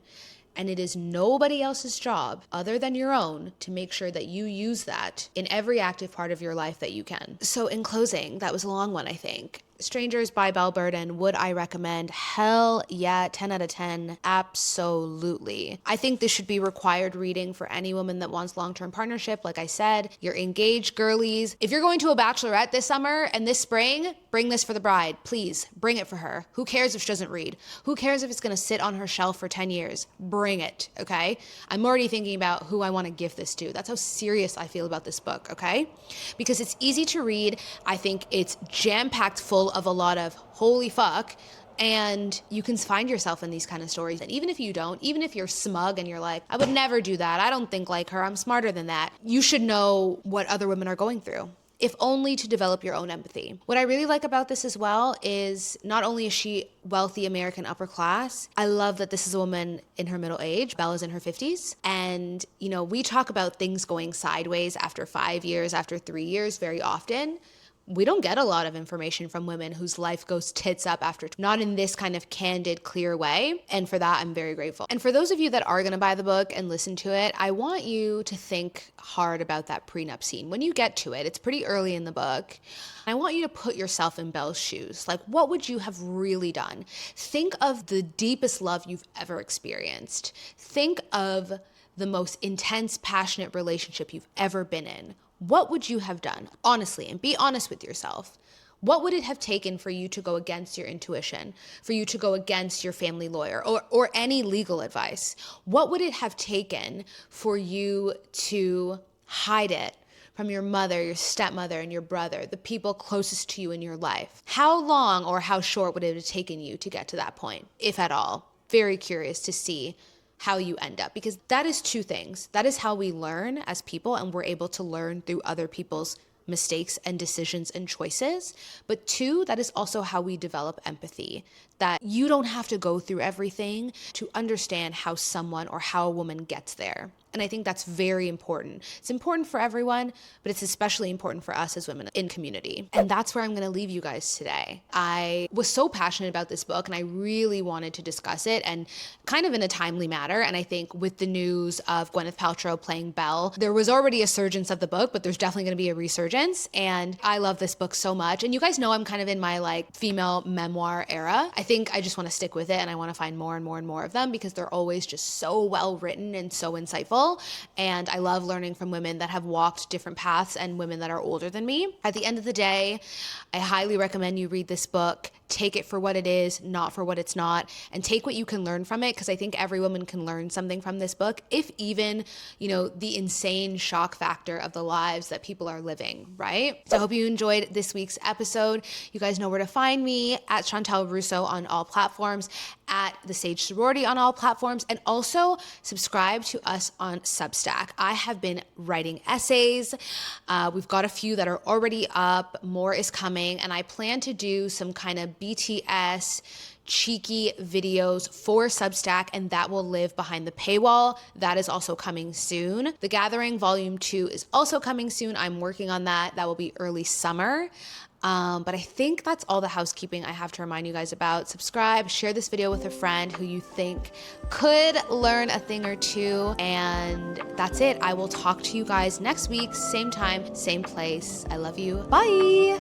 and it is nobody else's job other than your own to make sure that you use that in every active part of your life that you can. So in closing, that was a long one, I think. Strangers by Belle Burden. Would I recommend? Hell yeah, 10 out of 10. Absolutely. I think this should be required reading for any woman that wants long-term partnership. Like I said, you're engaged girlies. If you're going to a bachelorette this summer and this spring, bring this for the bride. Please, bring it for her. Who cares if she doesn't read? Who cares if it's gonna sit on her shelf for 10 years? Bring it, okay? I'm already thinking about who I wanna give this to. That's how serious I feel about this book, okay? Because it's easy to read. I think it's jam-packed full of a lot of holy fuck, and you can find yourself in these kind of stories. And even if you don't, even if you're smug and you're like, I would never do that, I don't think like her, I'm smarter than that, you should know what other women are going through, if only to develop your own empathy. What I really like about this as well is not only is she wealthy American upper class, I love that this is a woman in her middle age. Belle is in her 50s. And, you know, we talk about things going sideways after 5 years, after 3 years very often. We don't get a lot of information from women whose life goes tits up after, not in this kind of candid, clear way. And for that, I'm very grateful. And for those of you that are gonna buy the book and listen to it, I want you to think hard about that prenup scene. When you get to it, it's pretty early in the book. I want you to put yourself in Belle's shoes. Like, what would you have really done? Think of the deepest love you've ever experienced. Think of the most intense, passionate relationship you've ever been in. What would you have done? Honestly, and be honest with yourself. What would it have taken for you to go against your intuition, for you to go against your family lawyer or any legal advice? What would it have taken for you to hide it from your mother, your stepmother, and your brother, the people closest to you in your life? How long or how short would it have taken you to get to that point, if at all? Very curious to see how you end up, because that is two things. That is how we learn as people, and we're able to learn through other people's mistakes and decisions and choices. But two, that is also how we develop empathy, that you don't have to go through everything to understand how someone or how a woman gets there. And I think that's very important. It's important for everyone, but it's especially important for us as women in community. And that's where I'm gonna leave you guys today. I was so passionate about this book and I really wanted to discuss it, and kind of in a timely manner. And I think with the news of Gwyneth Paltrow playing Belle, there was already a surgence of the book, but there's definitely gonna be a resurgence. And I love this book so much. And you guys know I'm kind of in my like female memoir era. I think I just wanna stick with it, and I wanna find more and more and more of them because they're always just so well written and so insightful. And I love learning from women that have walked different paths and women that are older than me. At the end of the day, I highly recommend you read this book. Take it for what it is, not for what it's not, and take what you can learn from it, because I think every woman can learn something from this book, if even, you know, the insane shock factor of the lives that people are living, right? So I hope you enjoyed this week's episode. You guys know where to find me, at Chantel Russo on all platforms, at the Sage Sorority on all platforms, and also subscribe to us on Substack. I have been writing essays. We've got a few that are already up, more is coming, and I plan to do some kind of BTS cheeky videos for Substack, and that will live behind the paywall. That is also coming soon. The Gathering Volume 2 is also coming soon. I'm working on that. That will be early summer. But I think that's all the housekeeping I have to remind you guys about. Subscribe, share this video with a friend who you think could learn a thing or two, and that's it. I will talk to you guys next week, same time, same place. I love you. Bye.